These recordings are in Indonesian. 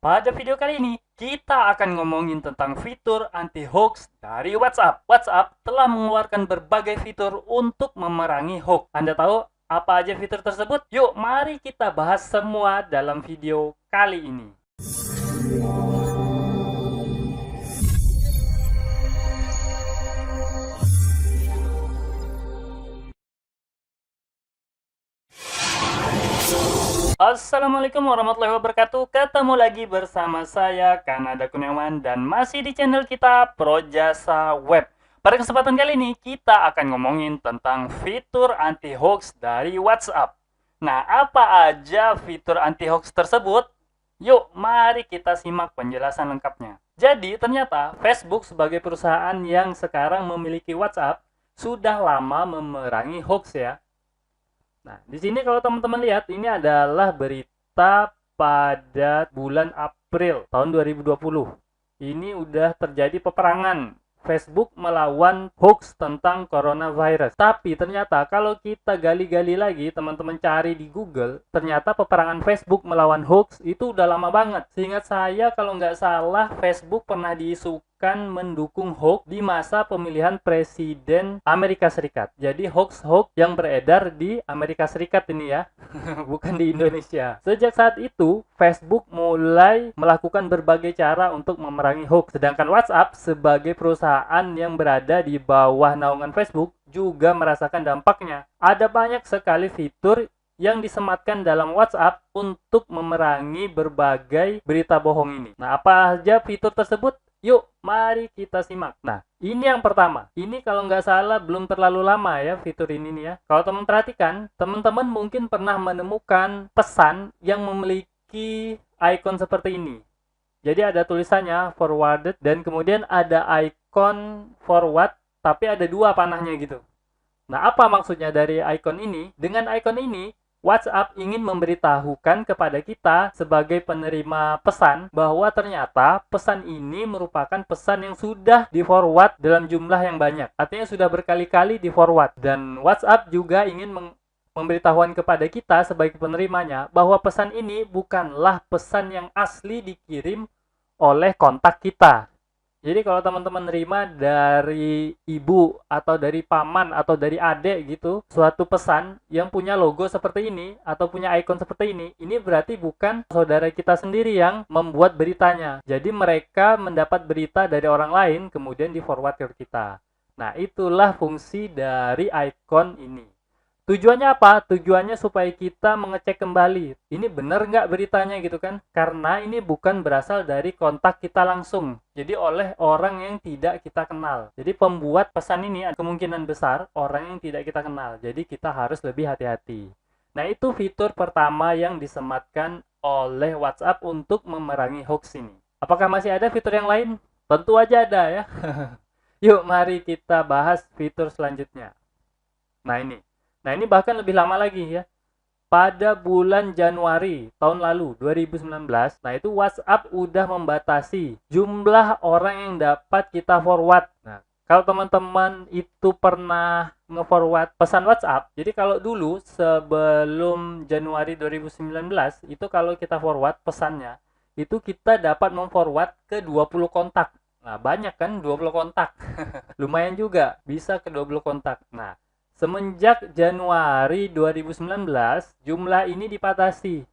Pada video kali ini, kita akan ngomongin tentang fitur anti-hoax dari WhatsApp. WhatsApp telah mengeluarkan berbagai fitur untuk memerangi hoax. Anda tahu apa aja fitur tersebut? Yuk, mari kita bahas semua dalam video kali ini. Assalamualaikum warahmatullahi wabarakatuh. Ketemu lagi bersama saya Kanada Kurniawan dan masih di channel kita Projasa Web. Pada kesempatan kali ini kita akan ngomongin tentang fitur anti-hoax dari WhatsApp. Nah, apa aja fitur anti-hoax tersebut? Yuk, mari kita simak penjelasan lengkapnya. Jadi, ternyata Facebook sebagai perusahaan yang sekarang memiliki WhatsApp sudah lama memerangi hoax ya. Nah, di sini kalau teman-teman lihat, ini adalah berita pada bulan April tahun 2020. Ini udah terjadi peperangan Facebook melawan hoax tentang coronavirus. Tapi ternyata kalau kita gali-gali lagi, teman-teman cari di Google, ternyata peperangan Facebook melawan hoax itu udah lama banget. Seingat saya kalau nggak salah, Facebook pernah diisukan mendukung hoax di masa pemilihan presiden Amerika Serikat. Jadi hoax-hoax yang beredar di Amerika Serikat ini ya, bukan di Indonesia. Sejak saat itu, Facebook mulai melakukan berbagai cara untuk memerangi hoax. Sedangkan WhatsApp sebagai perusahaan yang berada di bawah naungan Facebook juga merasakan dampaknya. Ada banyak sekali fitur yang disematkan dalam WhatsApp untuk memerangi berbagai berita bohong ini. Nah, apa aja fitur tersebut? Yuk, mari kita simak. Nah, ini yang pertama. Ini kalau nggak salah belum terlalu lama ya fitur ini nih ya. Kalau teman perhatikan, teman-teman mungkin pernah menemukan pesan yang memiliki icon seperti ini. Jadi ada tulisannya forwarded dan kemudian ada icon forward tapi ada dua panahnya gitu. Nah, apa maksudnya dari icon ini? Dengan icon ini, WhatsApp ingin memberitahukan kepada kita sebagai penerima pesan bahwa ternyata pesan ini merupakan pesan yang sudah di-forward dalam jumlah yang banyak. Artinya sudah berkali-kali di-forward. Dan WhatsApp juga ingin memberitahukan kepada kita sebagai penerimanya bahwa pesan ini bukanlah pesan yang asli dikirim oleh kontak kita. Jadi kalau teman-teman nerima dari ibu atau dari paman atau dari adik gitu suatu pesan yang punya logo seperti ini atau punya icon seperti ini berarti bukan saudara kita sendiri yang membuat beritanya. Jadi mereka mendapat berita dari orang lain kemudian di-forward ke kita. Nah, itulah fungsi dari icon ini. Tujuannya apa? Tujuannya supaya kita mengecek kembali. Ini benar nggak beritanya gitu kan? Karena ini bukan berasal dari kontak kita langsung. Jadi oleh orang yang tidak kita kenal. Jadi pembuat pesan ini kemungkinan besar orang yang tidak kita kenal. Jadi kita harus lebih hati-hati. Nah, itu fitur pertama yang disematkan oleh WhatsApp untuk memerangi hoax ini. Apakah masih ada fitur yang lain? Tentu aja ada ya. Yuk, mari kita bahas fitur selanjutnya. Nah, ini bahkan lebih lama lagi ya. Pada bulan Januari tahun lalu, 2019, nah itu WhatsApp udah membatasi jumlah orang yang dapat kita forward. Nah, kalau teman-teman itu pernah nge-forward pesan WhatsApp, jadi kalau dulu sebelum Januari 2019, itu kalau kita forward pesannya, itu kita dapat memforward ke 20 kontak. Nah, banyak kan 20 kontak. Lumayan juga, bisa ke 20 kontak. Nah, semenjak Januari 2019, jumlah ini dibatasi.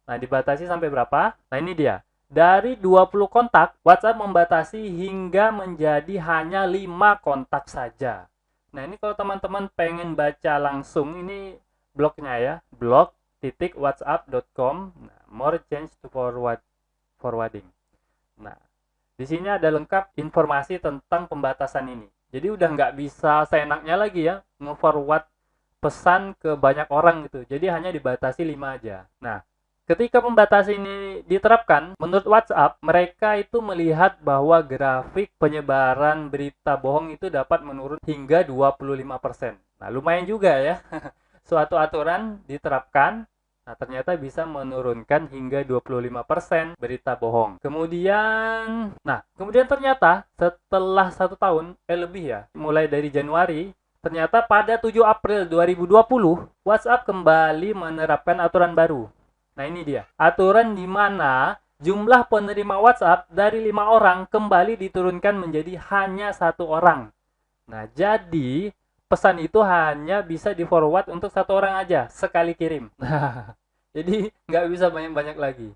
Nah, dibatasi sampai berapa? Nah, ini dia. Dari 20 kontak, WhatsApp membatasi hingga menjadi hanya 5 kontak saja. Nah, ini kalau teman-teman pengen baca langsung, ini blognya ya. blog.whatsapp.com. Nah, more change to forwarding. Nah, di sini ada lengkap informasi tentang pembatasan ini. Jadi udah nggak bisa seenaknya lagi ya nge-forward pesan ke banyak orang gitu. Jadi hanya dibatasi 5 aja. Nah, ketika pembatas ini diterapkan, menurut WhatsApp, mereka itu melihat bahwa grafik penyebaran berita bohong itu dapat menurun hingga 25%. Nah, lumayan juga ya. Suatu aturan diterapkan, nah ternyata bisa menurunkan hingga 25% berita bohong. Kemudian ternyata setelah 1 tahun, lebih ya, mulai dari Januari, ternyata pada 7 April 2020, WhatsApp kembali menerapkan aturan baru. Nah, ini dia. Aturan di mana jumlah penerima WhatsApp dari 5 orang kembali diturunkan menjadi hanya 1 orang. Nah, jadi pesan itu hanya bisa di-forward untuk 1 orang aja sekali kirim. Nah, jadi nggak bisa banyak-banyak lagi.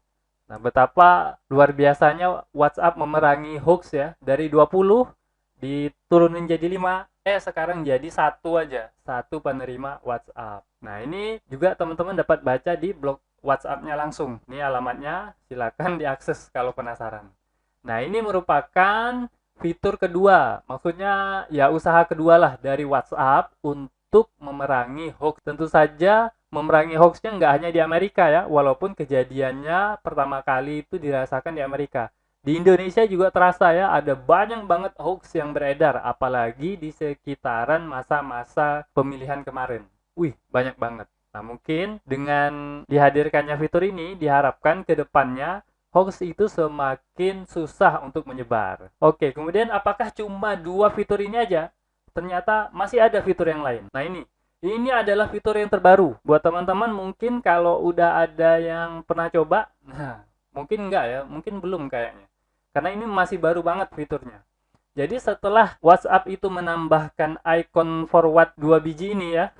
Nah, betapa luar biasanya WhatsApp memerangi hoax ya. Dari 20 diturunin jadi 5, sekarang jadi 1 aja. 1 penerima WhatsApp. Nah, ini juga teman-teman dapat baca di blog WhatsApp-nya langsung. Ini alamatnya, silakan diakses kalau penasaran. Nah, ini merupakan fitur kedua. Maksudnya ya usaha kedua lah dari WhatsApp untuk memerangi hoax. Tentu saja memerangi hoaxnya nggak hanya di Amerika ya, walaupun kejadiannya pertama kali itu dirasakan di Amerika. Di Indonesia juga terasa ya, ada banyak banget hoax yang beredar, apalagi di sekitaran masa-masa pemilihan kemarin. Wih, banyak banget. Nah, mungkin dengan dihadirkannya fitur ini, diharapkan ke depannya hoax itu semakin susah untuk menyebar. Oke, kemudian apakah cuma 2 fitur ini aja? Ternyata masih ada fitur yang lain. Nah, ini adalah fitur yang terbaru. Buat teman-teman mungkin kalau udah ada yang pernah coba, nah, mungkin enggak ya, mungkin belum kayaknya. Karena ini masih baru banget fiturnya. Jadi setelah WhatsApp itu menambahkan icon forward 2 biji ini ya,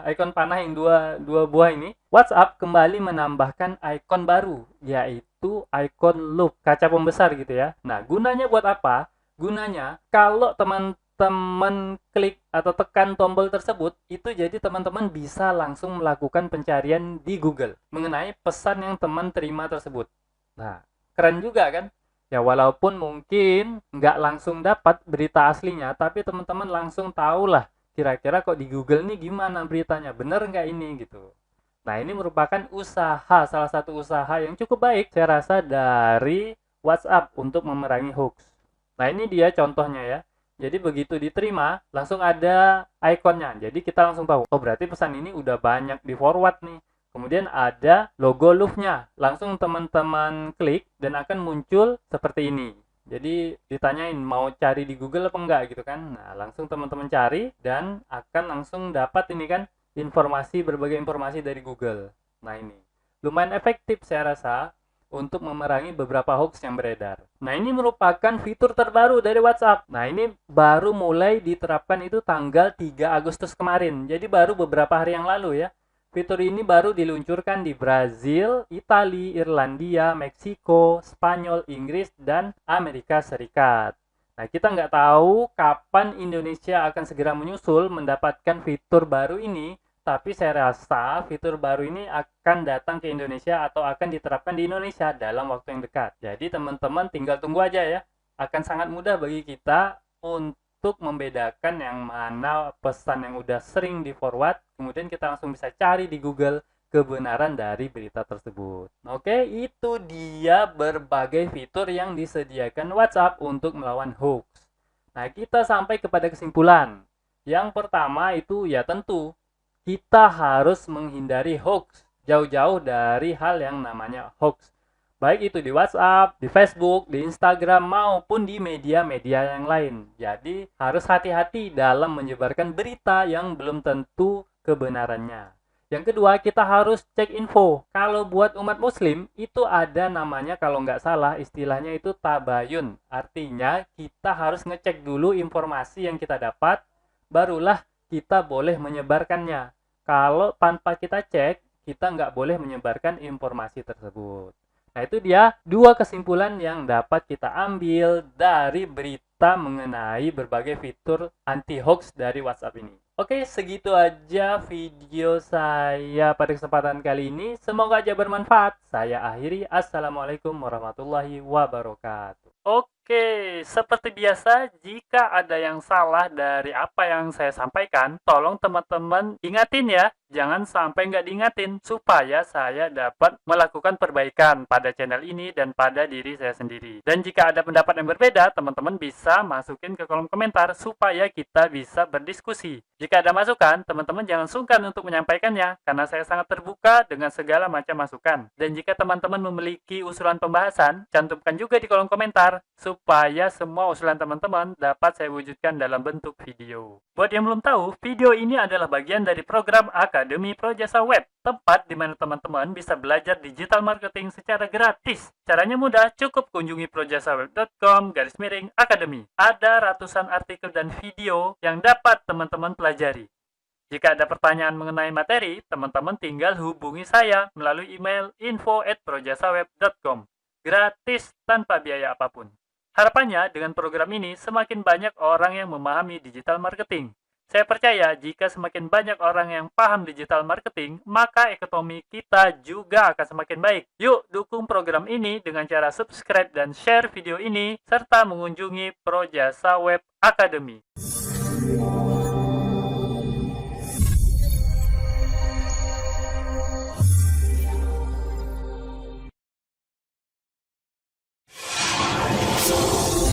icon panah yang dua buah ini, WhatsApp kembali menambahkan icon baru, yaitu icon loop, kaca pembesar gitu ya. Nah, gunanya buat apa? Gunanya kalau teman-teman klik atau tekan tombol tersebut, itu jadi teman-teman bisa langsung melakukan pencarian di Google mengenai pesan yang teman terima tersebut. Nah, keren juga kan? Ya walaupun mungkin nggak langsung dapat berita aslinya, tapi teman-teman langsung tahu lah kira-kira kok di Google nih gimana beritanya, bener nggak ini gitu. Nah, ini merupakan salah satu usaha yang cukup baik saya rasa dari WhatsApp untuk memerangi hoax. Nah, ini dia contohnya ya. Jadi begitu diterima, langsung ada ikonnya. Jadi kita langsung tahu, oh berarti pesan ini udah banyak di forward nih. Kemudian ada logo Louvre-nya. Langsung teman-teman klik dan akan muncul seperti ini. Jadi ditanyain mau cari di Google apa enggak gitu kan. Nah, langsung teman-teman cari dan akan langsung dapat ini kan berbagai informasi dari Google. Nah, ini lumayan efektif saya rasa untuk memerangi beberapa hoax yang beredar. Nah, ini merupakan fitur terbaru dari WhatsApp. Nah, ini baru mulai diterapkan itu tanggal 3 Agustus kemarin. Jadi baru beberapa hari yang lalu ya. Fitur ini baru diluncurkan di Brazil, Italia, Irlandia, Meksiko, Spanyol, Inggris, dan Amerika Serikat. Nah, kita nggak tahu kapan Indonesia akan segera menyusul mendapatkan fitur baru ini, tapi saya rasa fitur baru ini akan datang ke Indonesia atau akan diterapkan di Indonesia dalam waktu yang dekat. Jadi teman-teman tinggal tunggu aja ya. Akan sangat mudah bagi kita untuk membedakan yang mana pesan yang udah sering di forward, kemudian kita langsung bisa cari di Google kebenaran dari berita tersebut. Oke, itu dia berbagai fitur yang disediakan WhatsApp untuk melawan hoax. Nah, kita sampai kepada kesimpulan. Yang pertama itu ya tentu kita harus menghindari hoax, jauh-jauh dari hal yang namanya hoax. Baik itu di WhatsApp, di Facebook, di Instagram, maupun di media-media yang lain. Jadi harus hati-hati dalam menyebarkan berita yang belum tentu kebenarannya. Yang kedua, kita harus cek info. Kalau buat umat muslim, itu ada namanya kalau nggak salah istilahnya itu tabayun. Artinya kita harus ngecek dulu informasi yang kita dapat, barulah kita boleh menyebarkannya. Kalau tanpa kita cek, kita nggak boleh menyebarkan informasi tersebut. Nah, itu dia 2 kesimpulan yang dapat kita ambil dari berita mengenai berbagai fitur anti-hoax dari WhatsApp ini. Oke, segitu aja video saya pada kesempatan kali ini. Semoga aja bermanfaat. Saya akhiri. Assalamualaikum warahmatullahi wabarakatuh. Oke, seperti biasa, jika ada yang salah dari apa yang saya sampaikan, tolong teman-teman ingatin ya. Jangan sampai nggak diingatin, supaya saya dapat melakukan perbaikan pada channel ini dan pada diri saya sendiri. Dan jika ada pendapat yang berbeda, teman-teman bisa masukin ke kolom komentar, supaya kita bisa berdiskusi. Jika ada masukan, teman-teman jangan sungkan untuk menyampaikannya, karena saya sangat terbuka dengan segala macam masukan. Dan jika teman-teman memiliki usulan pembahasan, cantumkan juga di kolom komentar, supaya supaya semua usulan teman-teman dapat saya wujudkan dalam bentuk video. Buat yang belum tahu, video ini adalah bagian dari program Akademi Projasa Web, tempat di mana teman-teman bisa belajar digital marketing secara gratis. Caranya mudah, cukup kunjungi projasaweb.com/academy. Ada ratusan artikel dan video yang dapat teman-teman pelajari. Jika ada pertanyaan mengenai materi, teman-teman tinggal hubungi saya melalui email info@projasaweb.com. Gratis tanpa biaya apapun. Harapannya dengan program ini semakin banyak orang yang memahami digital marketing. Saya percaya jika semakin banyak orang yang paham digital marketing, maka ekonomi kita juga akan semakin baik. Yuk dukung program ini dengan cara subscribe dan share video ini, serta mengunjungi Projasa Web Academy.